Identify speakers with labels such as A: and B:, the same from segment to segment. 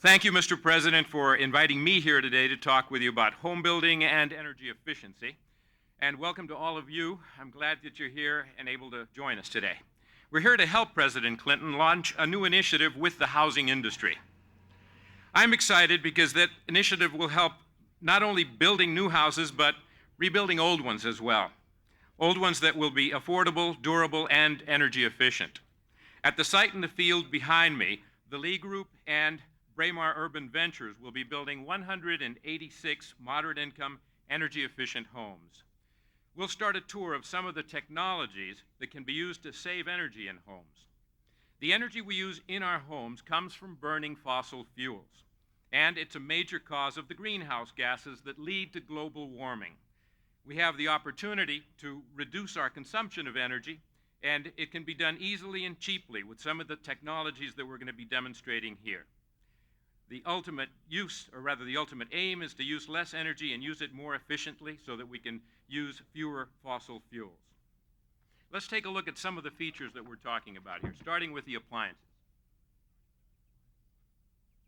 A: Thank you, Mr. President, for inviting me here today to talk with you about home building and energy efficiency. And welcome to all of you. I'm glad that you're here and able to join us today. We're here to help President Clinton launch a new initiative with the housing industry. I'm excited because that initiative will help not only building new houses, but rebuilding old ones as well. Old ones that will be affordable, durable, and energy efficient. At the site in the field behind me, the Lee Group and Braemar Urban Ventures will be building 186 moderate-income, energy-efficient homes. We'll start a tour of some of the technologies that can be used to save energy in homes. The energy we use in our homes comes from burning fossil fuels, and it's a major cause of the greenhouse gases that lead to global warming. We have the opportunity to reduce our consumption of energy, and it can be done easily and cheaply with some of the technologies that we're going to be demonstrating here. The ultimate use, or rather the ultimate aim, is to use less energy and use it more efficiently so that we can use fewer fossil fuels. Let's take a look at some of the features that we're talking about here, starting with the appliances.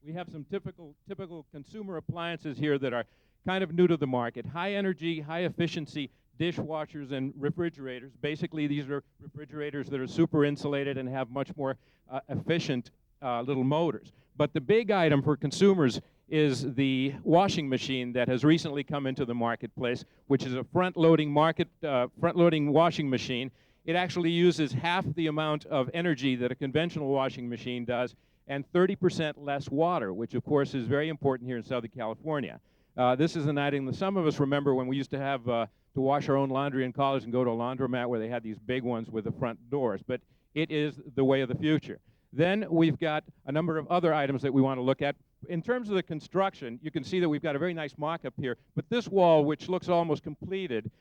A: We have some typical consumer appliances here that are kind of new to the market. High energy, high efficiency dishwashers and refrigerators. Basically, these are refrigerators that are super insulated and have much more efficient little motors. But the big item for consumers is the washing machine that has recently come into the marketplace, which is a front-loading washing machine. It actually uses half the amount of energy that a conventional washing machine does, and 30% less water, which of course is very important here in Southern California. This is an item that some of us remember when we used to have to wash our own laundry in college and go to a laundromat where they had these big ones with the front doors. But it is the way of the future. Then we've got a number of other items that we want to look at. In terms of the construction, you can see that we've got a very nice mock-up here. But this wall, which looks almost completed,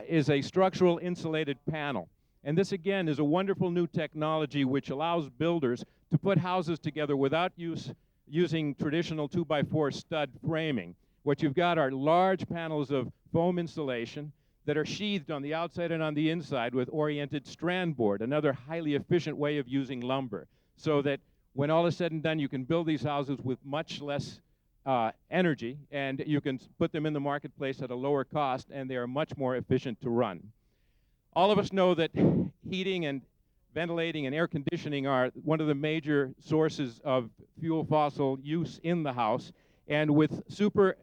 A: is a structural insulated panel. And this, again, is a wonderful new technology which allows builders to put houses together without using traditional 2x4 stud framing. What you've got are large panels of foam insulation that are sheathed on the outside and on the inside with oriented strand board, another highly efficient way of using lumber, so that when all is said and done, you can build these houses with much less energy, and you can put them in the marketplace at a lower cost, and they are much more efficient to run. All of us know that heating and ventilating and air conditioning are one of the major sources of fuel fossil use in the house, and with super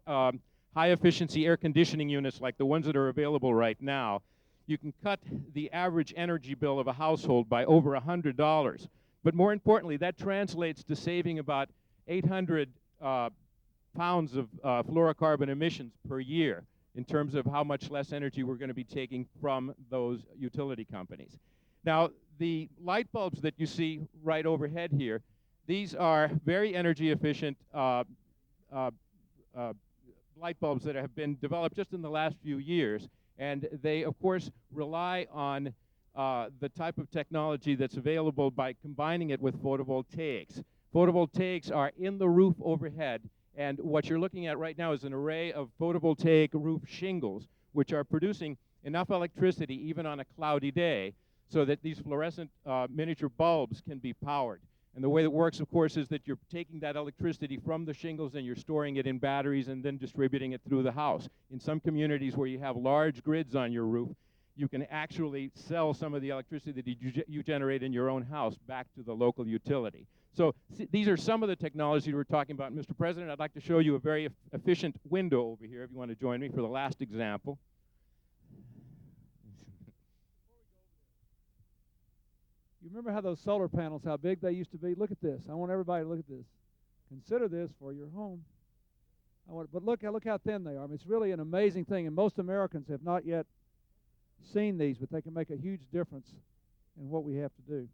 A: high-efficiency air conditioning units like the ones that are available right now, you can cut the average energy bill of a household by over $100. But more importantly, that translates to saving about 800 pounds of fluorocarbon emissions per year in terms of how much less energy we're going to be taking from those utility companies. Now, the light bulbs that you see right overhead here, these are very energy efficient light bulbs that have been developed just in the last few years, and they of course rely on the type of technology that's available by combining it with photovoltaics. Photovoltaics are in the roof overhead, and what you're looking at right now is an array of photovoltaic roof shingles which are producing enough electricity even on a cloudy day so that these fluorescent miniature bulbs can be powered. And the way it works, of course, is that you're taking that electricity from the shingles and you're storing it in batteries and then distributing it through the house. In some communities where you have large grids on your roof, you can actually sell some of the electricity that you generate in your own house back to the local utility. So these are some of the technologies we're talking about. Mr. President, I'd like to show you a very efficient window over here, if you want to join me for the last example.
B: You remember how those solar panels, how big they used to be? Look at this. I want everybody to look at this. Consider this for your home. But look how thin they are. I mean, it's really an amazing thing, and most Americans have not yet seen these, but they can make a huge difference in what we have to do.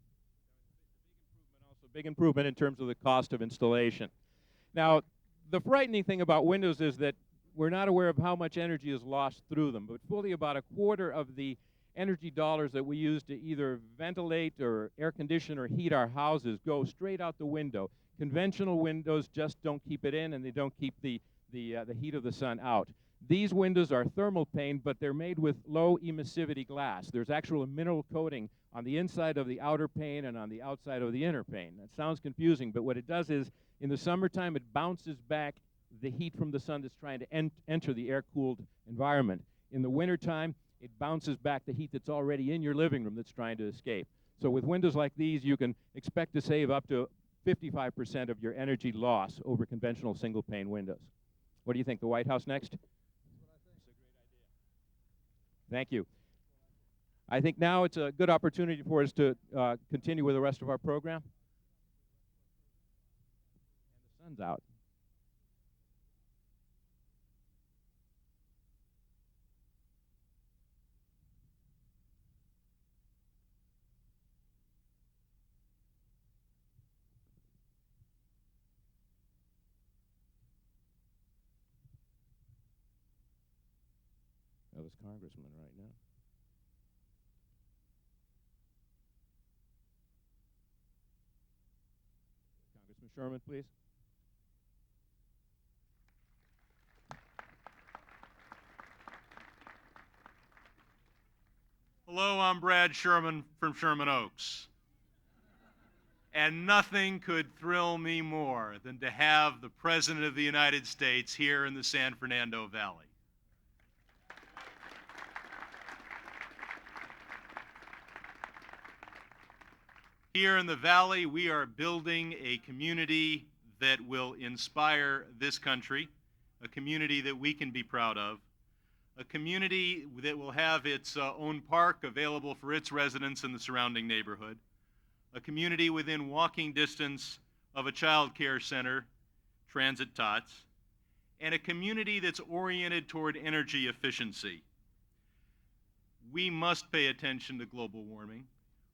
A: Big improvement in terms of the cost of installation. Now, the frightening thing about windows is that we're not aware of how much energy is lost through them, but fully about a quarter of the energy dollars that we use to either ventilate or air condition or heat our houses go straight out the window. Conventional windows just don't keep it in, and they don't keep the heat of the sun out. These windows are thermal pane, but they're made with low emissivity glass. There's actually a mineral coating on the inside of the outer pane and on the outside of the inner pane. That sounds confusing, but what it does is, in the summertime, it bounces back the heat from the sun that's trying to enter the air-cooled environment. In the wintertime, it bounces back the heat that's already in your living room that's trying to escape. So with windows like these, you can expect to save up to 55% of your energy loss over conventional single-pane windows. What do you think? The White House next? That's what I think. It's a great idea. Thank you. I think now it's a good opportunity for us to continue with the rest of our program. And the sun's out. That was Congressman right now. Congressman Sherman, please.
C: Hello, I'm Brad Sherman from Sherman Oaks. And nothing could thrill me more than to have the President of the United States here in the San Fernando Valley. Here in the Valley, we are building a community that will inspire this country, a community that we can be proud of, a community that will have its own park available for its residents in the surrounding neighborhood, a community within walking distance of a child care center, transit tots, and a community that's oriented toward energy efficiency. We must pay attention to global warming.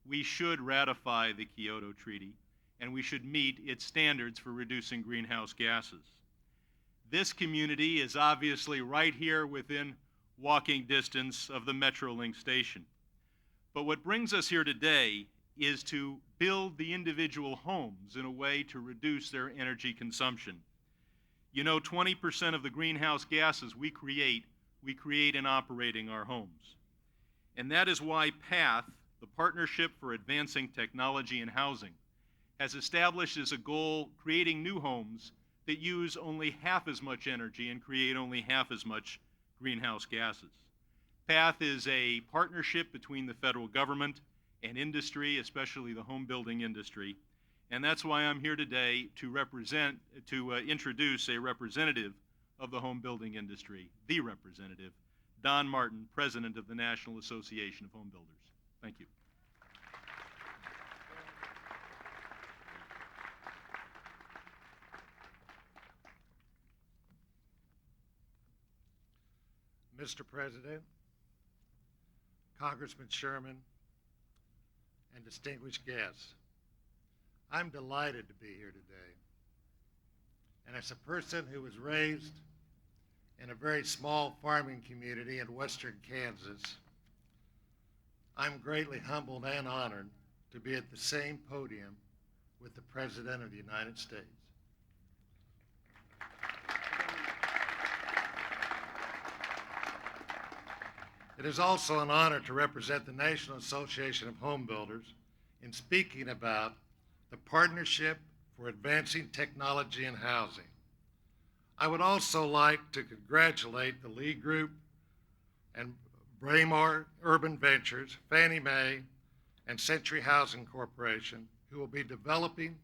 C: We should ratify the Kyoto Treaty, and we should meet its standards for reducing greenhouse gases. This community is obviously right here within walking distance of the Metrolink station. But what brings us here today is to build the individual homes in a way to reduce their energy consumption. You know, 20% of the greenhouse gases we create in operating our homes. And that is why PATH, the Partnership for Advancing Technology in Housing, has established as a goal creating new homes that use only half as much energy and create only half as much greenhouse gases. PATH is a partnership between the federal government and industry, especially the home building industry, and that's why I'm here today to introduce a representative of the home building industry, the representative, Don Martin, President of the National Association of Home Builders. Thank you.
D: Mr. President, Congressman Sherman, and distinguished guests, I'm delighted to be here today. And as a person who was raised in a very small farming community in western Kansas, I'm greatly humbled and honored to be at the same podium with the President of the United States. It is also an honor to represent the National Association of Home Builders in speaking about the Partnership for Advancing Technology in Housing. I would also like to congratulate the Lee Group and Braemar Urban Ventures, Fannie Mae, and Century Housing Corporation, who will be developing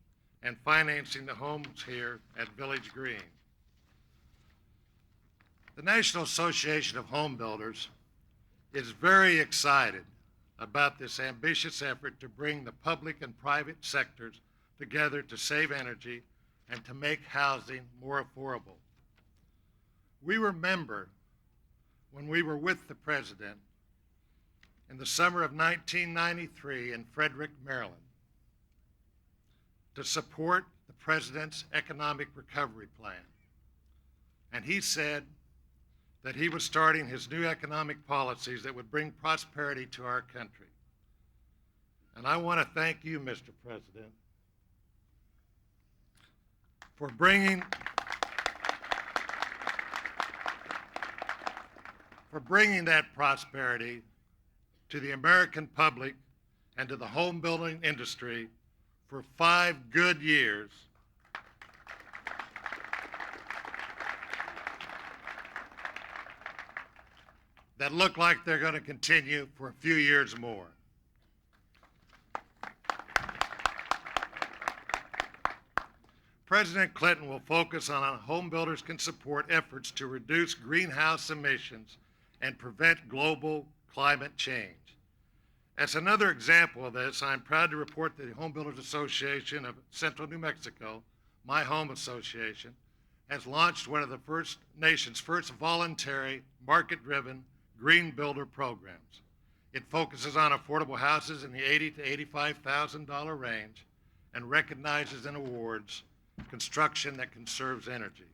D: and financing the homes here at Village Green. The National Association of Home Builders is very excited about this ambitious effort to bring the public and private sectors together to save energy and to make housing more affordable. We remember when we were with the President in the summer of 1993 in Frederick, Maryland, to support the President's economic recovery plan. And he said that he was starting his new economic policies that would bring prosperity to our country. And I want to thank you, Mr. President, for bringing that prosperity to the American public and to the home building industry for 5 good years that look like they're going to continue for a few years more. President Clinton will focus on how home builders can support efforts to reduce greenhouse emissions and prevent global climate change. As another example of this, I'm proud to report that the Home Builders Association of Central New Mexico, my home association, has launched one of the nation's first voluntary, market-driven green builder programs. It focuses on affordable houses in the $80,000 to $85,000 range and recognizes and awards construction that conserves energy,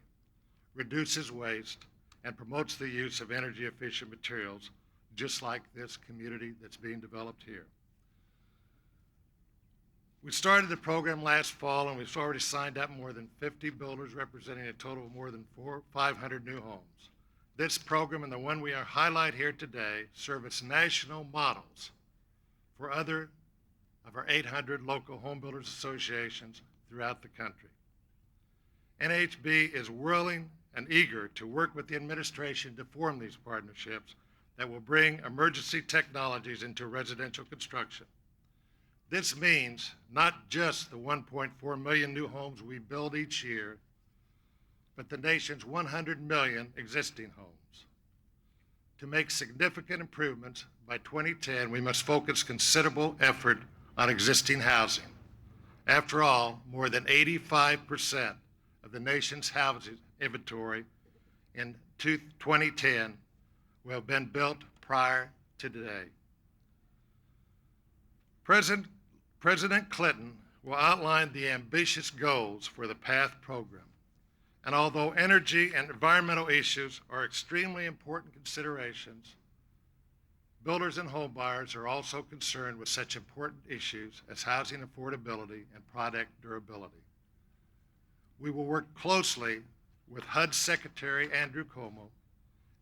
D: reduces waste, and promotes the use of energy-efficient materials, just like this community that's being developed here. We started the program last fall, and we've already signed up more than 50 builders, representing a total of more than 500 new homes. This program and the one we are highlight here today serve as national models for other of our 800 local home builders associations throughout the country. NHB is willing and eager to work with the administration to form these partnerships that will bring emergency technologies into residential construction. This means not just the 1.4 million new homes we build each year, but the nation's 100 million existing homes. To make significant improvements by 2010, we must focus considerable effort on existing housing. After all, more than 85% of the nation's housing inventory in 2010 will have been built prior to today. President Clinton will outline the ambitious goals for the PATH program. And although energy and environmental issues are extremely important considerations, builders and home buyers are also concerned with such important issues as housing affordability and product durability. We will work closely with HUD Secretary Andrew Cuomo,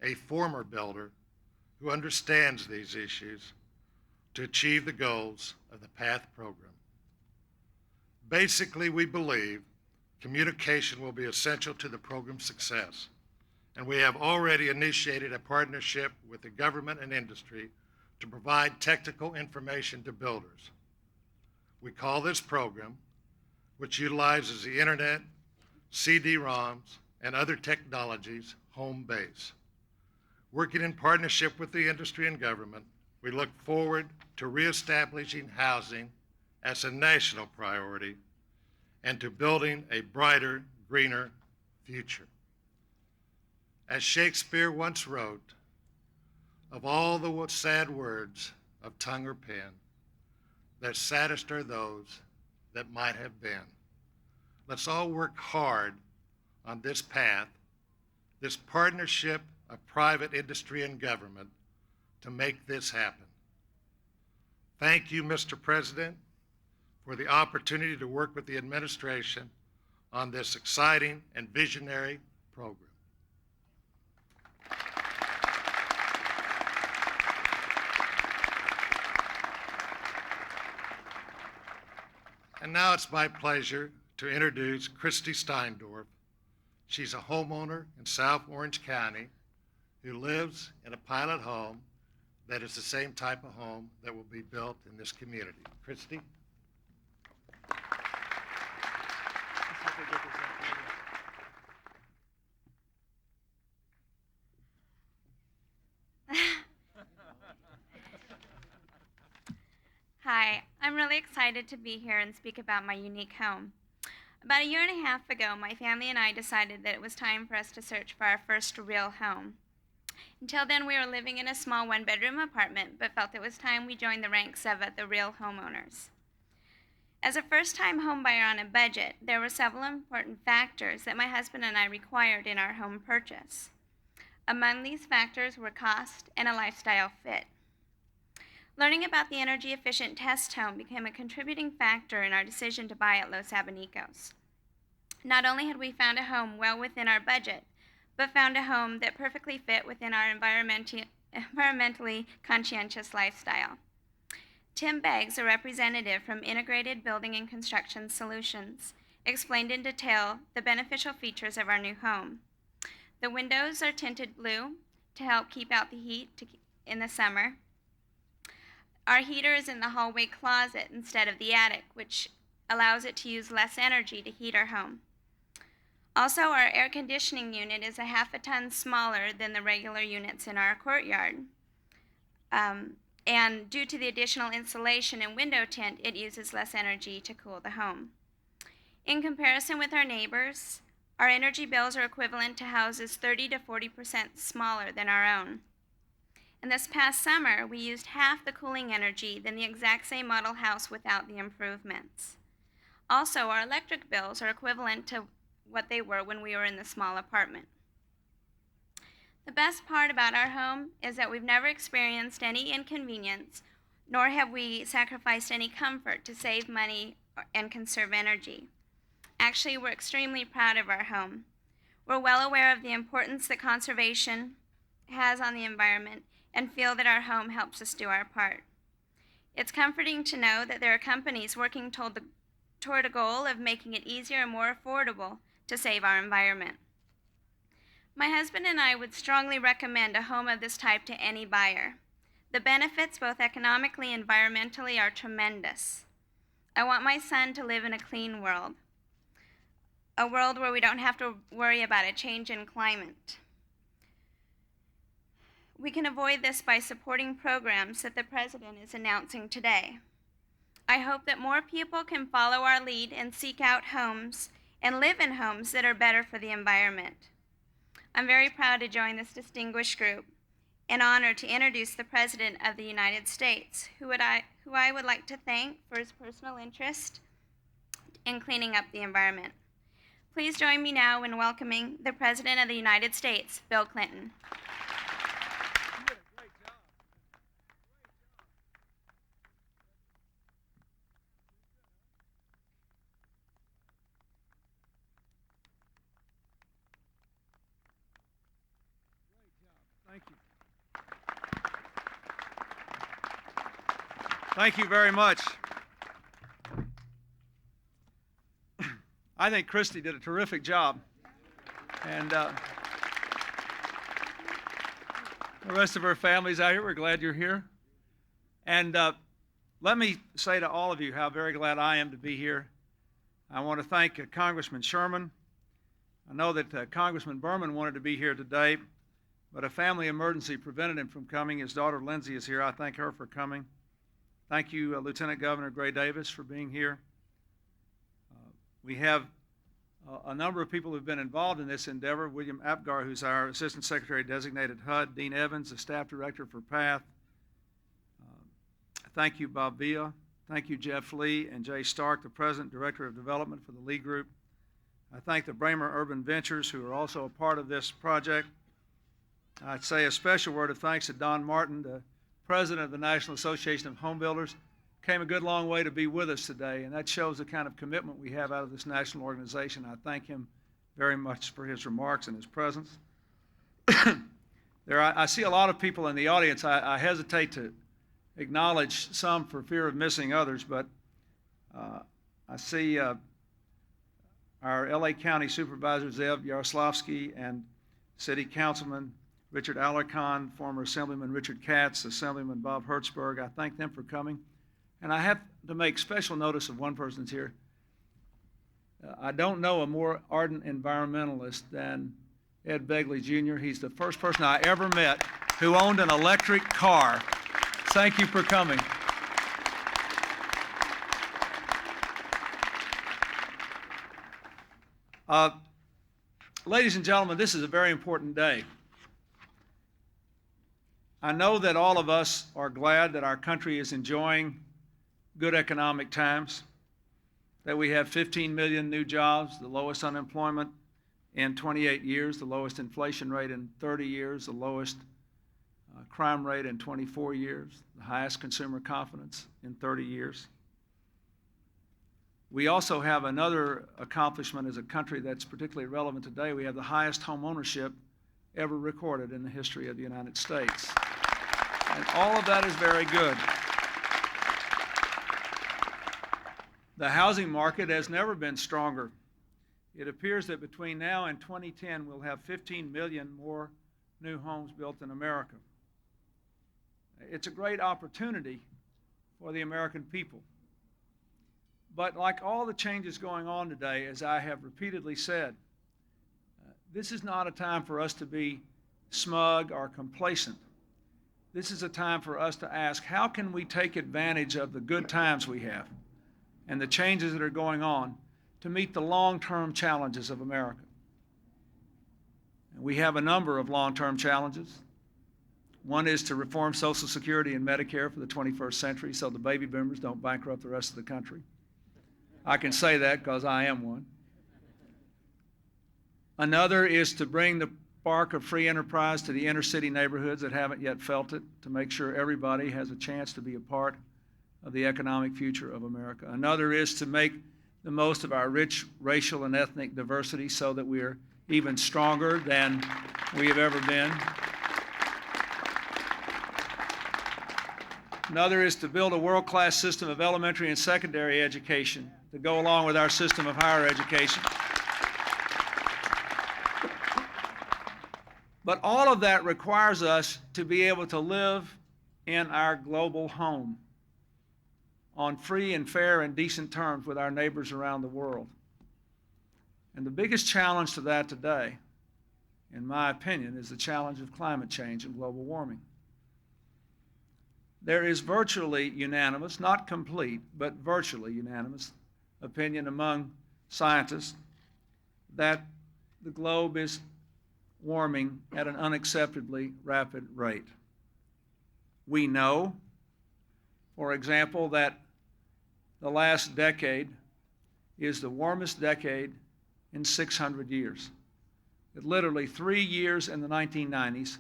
D: a former builder who understands these issues, to achieve the goals of the PATH program. Basically, we believe communication will be essential to the program's success, and we have already initiated a partnership with the government and industry to provide technical information to builders. We call this program, which utilizes the internet, CD-ROMs, and other technologies, Home Base. Working in partnership with the industry and government, we look forward to reestablishing housing as a national priority and to building a brighter, greener future. As Shakespeare once wrote, of all the sad words of tongue or pen, the saddest are those that might have been. Let's all work hard on this path, this partnership of private industry and government, to make this happen. Thank you, Mr. President, for the opportunity to work with the administration on this exciting and visionary program. And now it's my pleasure to introduce Christy Steindorf. She's a homeowner in South Orange County who lives in a pilot home that is the same type of home that will be built in this community. Christy?
E: Hi, I'm really excited to be here and speak about my unique home. About a year and a half ago, my family and I decided that it was time for us to search for our first real home. Until then, we were living in a small one-bedroom apartment, but felt it was time we joined the ranks of the real homeowners. As a first-time homebuyer on a budget, there were several important factors that my husband and I required in our home purchase. Among these factors were cost and a lifestyle fit. Learning about the energy-efficient test home became a contributing factor in our decision to buy at Los Abanicos. Not only had we found a home well within our budget, but found a home that perfectly fit within our environmentally conscientious lifestyle. Tim Beggs, a representative from Integrated Building and Construction Solutions, explained in detail the beneficial features of our new home. The windows are tinted blue to help keep out the heat in the summer. Our heater is in the hallway closet instead of the attic, which allows it to use less energy to heat our home. Also, our air conditioning unit is a half a ton smaller than the regular units in our courtyard. And due to the additional insulation and window tint, it uses less energy to cool the home. In comparison with our neighbors, our energy bills are equivalent to houses 30 to 40% smaller than our own. And this past summer, we used half the cooling energy than the exact same model house without the improvements. Also, our electric bills are equivalent to what they were when we were in the small apartment. The best part about our home is that we've never experienced any inconvenience, nor have we sacrificed any comfort to save money and conserve energy. Actually, we're extremely proud of our home. We're well aware of the importance that conservation has on the environment and feel that our home helps us do our part. It's comforting to know that there are companies working toward a goal of making it easier and more affordable to save our environment. My husband and I would strongly recommend a home of this type to any buyer. The benefits, both economically and environmentally, are tremendous. I want my son to live in a clean world, a world where we don't have to worry about a change in climate. We can avoid this by supporting programs that the President is announcing today. I hope that more people can follow our lead and seek out homes and live in homes that are better for the environment. I'm very proud to join this distinguished group and honored to introduce the President of the United States, who I would like to thank for his personal interest in cleaning up the environment. Please join me now in welcoming the President of the United States, Bill Clinton.
F: Thank you. Thank you very much. I think Christy did a terrific job. And the rest of our families out here, we're glad you're here. And let me say to all of you how very glad I am to be here. I want to thank Congressman Sherman. I know that Congressman Berman wanted to be here today, but a family emergency prevented him from coming. His daughter Lindsay is here. I thank her for coming. Thank you, Lieutenant Governor Gray Davis, for being here. We have a number of people who have been involved in this endeavor. William Apgar, who's our Assistant Secretary Designated HUD, Dean Evans, the Staff Director for PATH. Thank you, Bob Villa. Thank you, Jeff Lee, and Jay Stark, the President Director of Development for the Lee Group. I thank the Bramer Urban Ventures, who are also a part of this project. I'd say a special word of thanks to Don Martin, the President of the National Association of Home Builders. Came a good long way to be with us today, and that shows the kind of commitment we have out of this national organization. I thank him very much for his remarks and his presence. I see a lot of people in the audience. I hesitate to acknowledge some for fear of missing others, but I see our LA County Supervisor Zev Yaroslavsky and City Councilman Richard Alarcon, former Assemblyman Richard Katz, Assemblyman Bob Hertzberg. I thank them for coming. And I have to make special notice of one person's here. I don't know a more ardent environmentalist than Ed Begley Jr. He's the first person I ever met who owned an electric car. Thank you for coming. Ladies and gentlemen, this is a very important day. I know that all of us are glad that our country is enjoying good economic times, that we have 15 million new jobs, the lowest unemployment in 28 years, the lowest inflation rate in 30 years, the lowest crime rate in 24 years, the highest consumer confidence in 30 years. We also have another accomplishment as a country that's particularly relevant today. We have the highest home ownership ever recorded in the history of the United States. And all of that is very good. The housing market has never been stronger. It appears that between now and 2010, we'll have 15 million more new homes built in America. It's a great opportunity for the American people. But like all the changes going on today, as I have repeatedly said, this is not a time for us to be smug or complacent. This is a time for us to ask, how can we take advantage of the good times we have and the changes that are going on to meet the long-term challenges of America? And we have a number of long-term challenges. One is to reform Social Security and Medicare for the 21st century so the baby boomers don't bankrupt the rest of the country. I can say that because I am one. Another is to bring the spark of free enterprise to the inner city neighborhoods that haven't yet felt it, to make sure everybody has a chance to be a part of the economic future of America. Another is to make the most of our rich racial and ethnic diversity so that we are even stronger than we have ever been. Another is to build a world-class system of elementary and secondary education to go along with our system of higher education. But all of that requires us to be able to live in our global home on free and fair and decent terms with our neighbors around the world. And the biggest challenge to that today, in my opinion, is the challenge of climate change and global warming. There is virtually unanimous, not complete, but virtually unanimous opinion among scientists that the globe is warming at an unacceptably rapid rate. We know, for example, that the last decade is the warmest decade in 600 years. That literally 3 years in the 1990s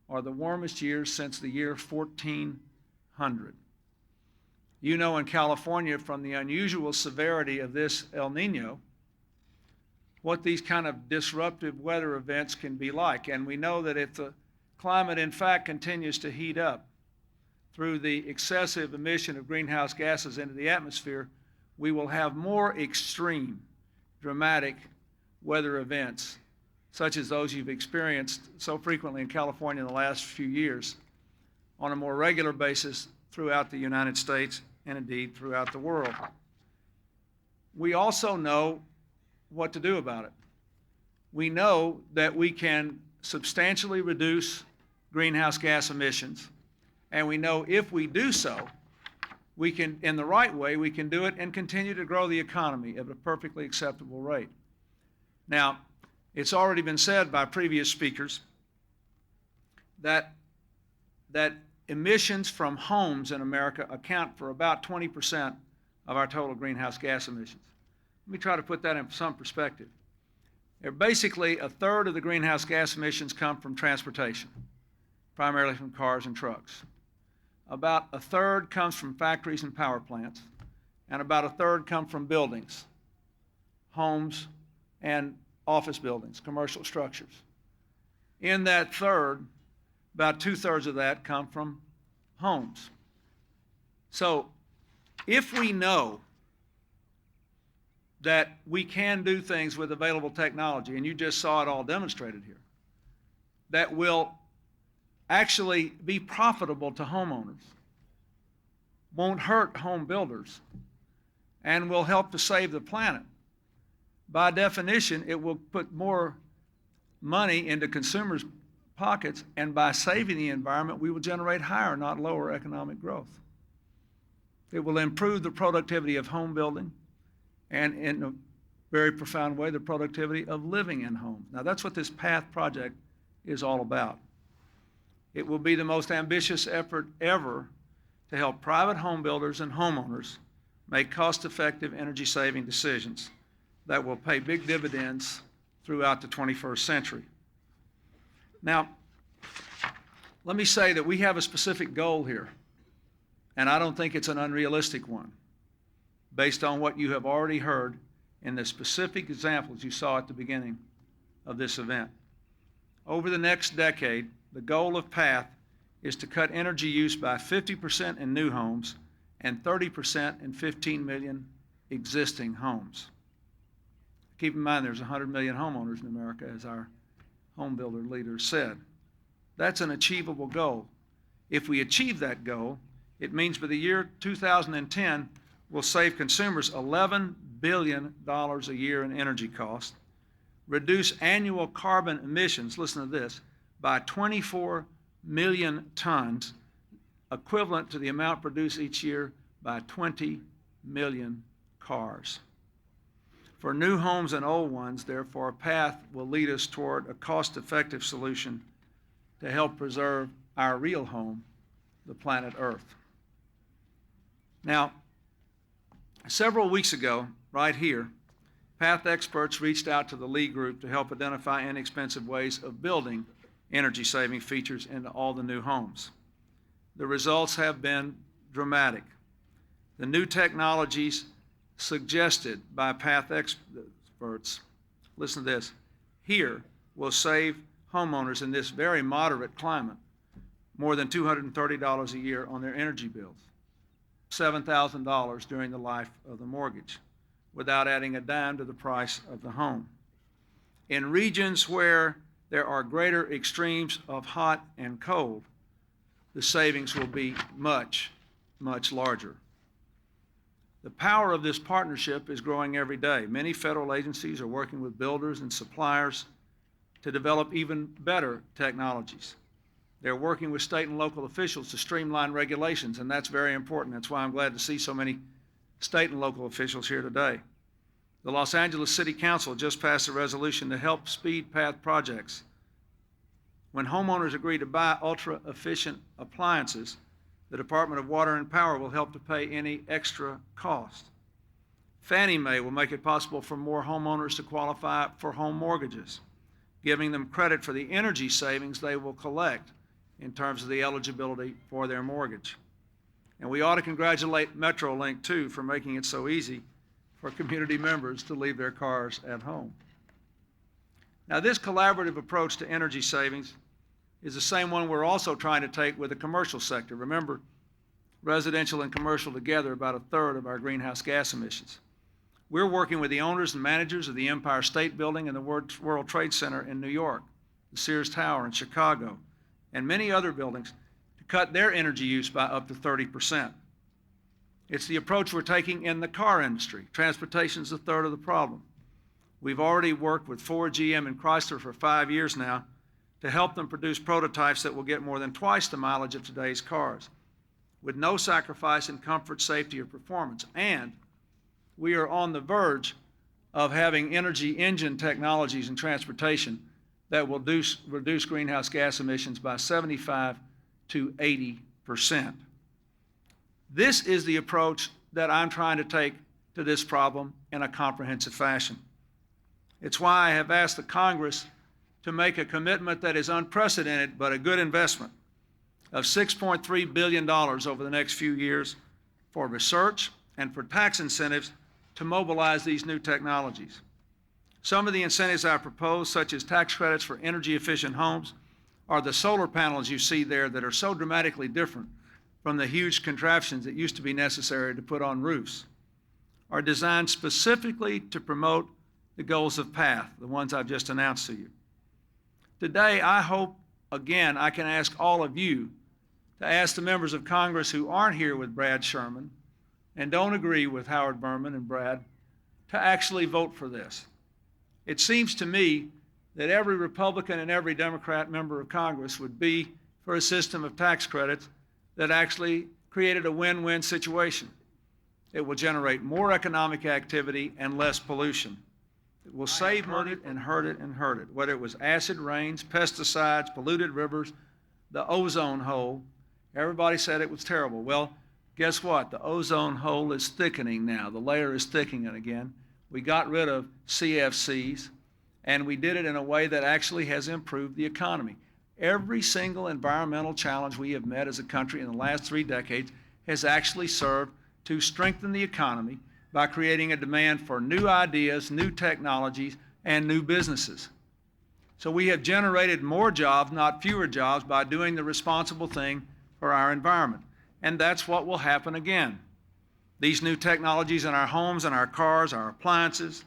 F: are the warmest years since the year 1400. You know, in California, from the unusual severity of this El Nino, what these kind of disruptive weather events can be like. And we know that if the climate, in fact, continues to heat up through the excessive emission of greenhouse gases into the atmosphere, we will have more extreme, dramatic weather events, such as those you've experienced so frequently in California in the last few years, on a more regular basis throughout the United States and indeed throughout the world. We also know what to do about it. We know that we can substantially reduce greenhouse gas emissions, and we know if we do so, we can, in the right way, we can do it and continue to grow the economy at a perfectly acceptable rate. Now, it's already been said by previous speakers that emissions from homes in America account for about 20% of our total greenhouse gas emissions. Let me try to put that in some perspective. Basically, a third of the greenhouse gas emissions come from transportation, primarily from cars and trucks. About a third comes from factories and power plants, and about a third come from buildings, homes and office buildings, commercial structures. In that third, about 2/3 of that come from homes. So if we know that we can do things with available technology, and you just saw it all demonstrated here, that will actually be profitable to homeowners, won't hurt home builders, and will help to save the planet. By definition, it will put more money into consumers' pockets, and by saving the environment, we will generate higher, not lower, economic growth. It will improve the productivity of home building, and in a very profound way, the productivity of living in homes. Now, that's what this PATH project is all about. It will be the most ambitious effort ever to help private home builders and homeowners make cost-effective energy-saving decisions that will pay big dividends throughout the 21st century. Now, let me say that we have a specific goal here, and I don't think it's an unrealistic one, based on what you have already heard in the specific examples you saw at the beginning of this event. Over the next decade, the goal of PATH is to cut energy use by 50% in new homes and 30% in 15 million existing homes. Keep in mind there's 100 million homeowners in America, as our home builder leader said. That's an achievable goal. If we achieve that goal, it means by the year 2010, we'll save consumers $11 billion a year in energy costs, reduce annual carbon emissions, listen to this, by 24 million tons, equivalent to the amount produced each year by 20 million cars. For new homes and old ones, therefore, a path will lead us toward a cost-effective solution to help preserve our real home, the planet Earth. Now, several weeks ago, right here, Path experts reached out to the Lee Group to help identify inexpensive ways of building energy-saving features into all the new homes. The results have been dramatic. The new technologies suggested by Path experts, listen to this, here will save homeowners in this very moderate climate more than $230 a year on their energy bills, $7,000 during the life of the mortgage, without adding a dime to the price of the home. In regions where there are greater extremes of hot and cold, the savings will be much, much larger. The power of this partnership is growing every day. Many federal agencies are working with builders and suppliers to develop even better technologies. They're working with state and local officials to streamline regulations, and that's very important. That's why I'm glad to see so many state and local officials here today. The Los Angeles City Council just passed a resolution to help speed path projects. When homeowners agree to buy ultra-efficient appliances, the Department of Water and Power will help to pay any extra cost. Fannie Mae will make it possible for more homeowners to qualify for home mortgages, giving them credit for the energy savings they will collect in terms of the eligibility for their mortgage. And we ought to congratulate MetroLink, too, for making it so easy for community members to leave their cars at home. Now, this collaborative approach to energy savings is the same one we're also trying to take with the commercial sector. Remember, residential and commercial together about a third of our greenhouse gas emissions. We're working with the owners and managers of the Empire State Building and the World Trade Center in New York, the Sears Tower in Chicago, and many other buildings to cut their energy use by up to 30%. It's the approach we're taking in the car industry. Transportation is a third of the problem. We've already worked with Ford, GM, and Chrysler for 5 years now to help them produce prototypes that will get more than twice the mileage of today's cars, with no sacrifice in comfort, safety, or performance. And we are on the verge of having energy engine technologies in transportation that will reduce greenhouse gas emissions by 75 to 80%. This is the approach that I'm trying to take to this problem in a comprehensive fashion. It's why I have asked the Congress to make a commitment that is unprecedented but a good investment of $6.3 billion over the next few years for research and for tax incentives to mobilize these new technologies. Some of the incentives I propose, such as tax credits for energy-efficient homes, are the solar panels you see there that are so dramatically different from the huge contraptions that used to be necessary to put on roofs, are designed specifically to promote the goals of PATH, the ones I've just announced to you. Today, I hope, again, I can ask all of you to ask the members of Congress who aren't here with Brad Sherman and don't agree with Howard Berman and Brad to actually vote for this. It seems to me that every Republican and every Democrat member of Congress would be for a system of tax credits that actually created a win-win situation. It will generate more economic activity and less pollution. It will save money and hurt it and hurt it, whether it was acid rains, pesticides, polluted rivers, the ozone hole. Everybody said it was terrible. Well, guess what? The ozone hole is thickening now. The layer is thickening again. We got rid of CFCs, and we did it in a way that actually has improved the economy. Every single environmental challenge we have met as a country in the last 3 decades has actually served to strengthen the economy by creating a demand for new ideas, new technologies, and new businesses. So we have generated more jobs, not fewer jobs, by doing the responsible thing for our environment. And that's what will happen again. These new technologies in our homes and our cars, our appliances,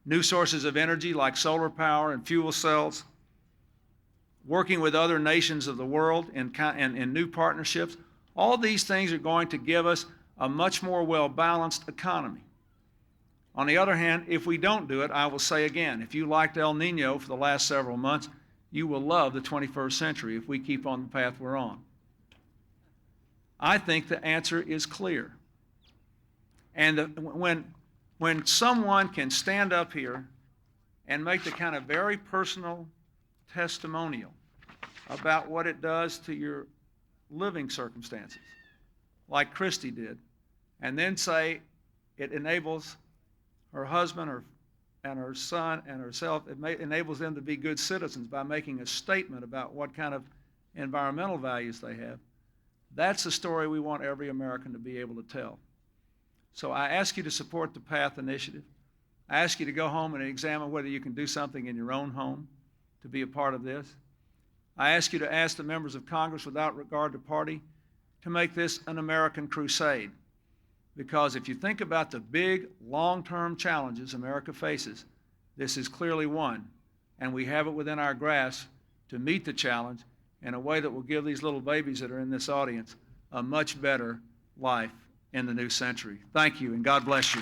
F: new sources of energy like solar power and fuel cells, working with other nations of the world in new partnerships, all these things are going to give us a much more well-balanced economy. On the other hand, if we don't do it, I will say again, if you liked El Nino for the last several months, you will love the 21st century if we keep on the path we're on. I think the answer is clear. And when someone can stand up here and make the kind of very personal testimonial about what it does to your living circumstances, like Christy did, and then say it enables her husband and her son and herself, enables them to be good citizens by making a statement about what kind of environmental values they have. That's the story we want every American to be able to tell. So I ask you to support the PATH initiative. I ask you to go home and examine whether you can do something in your own home to be a part of this. I ask you to ask the members of Congress, without regard to party, to make this an American crusade. Because if you think about the big, long-term challenges America faces, this is clearly one, and we have it within our grasp to meet the challenge in a way that will give these little babies that are in this audience a much better life in the new century. Thank you, and God bless you.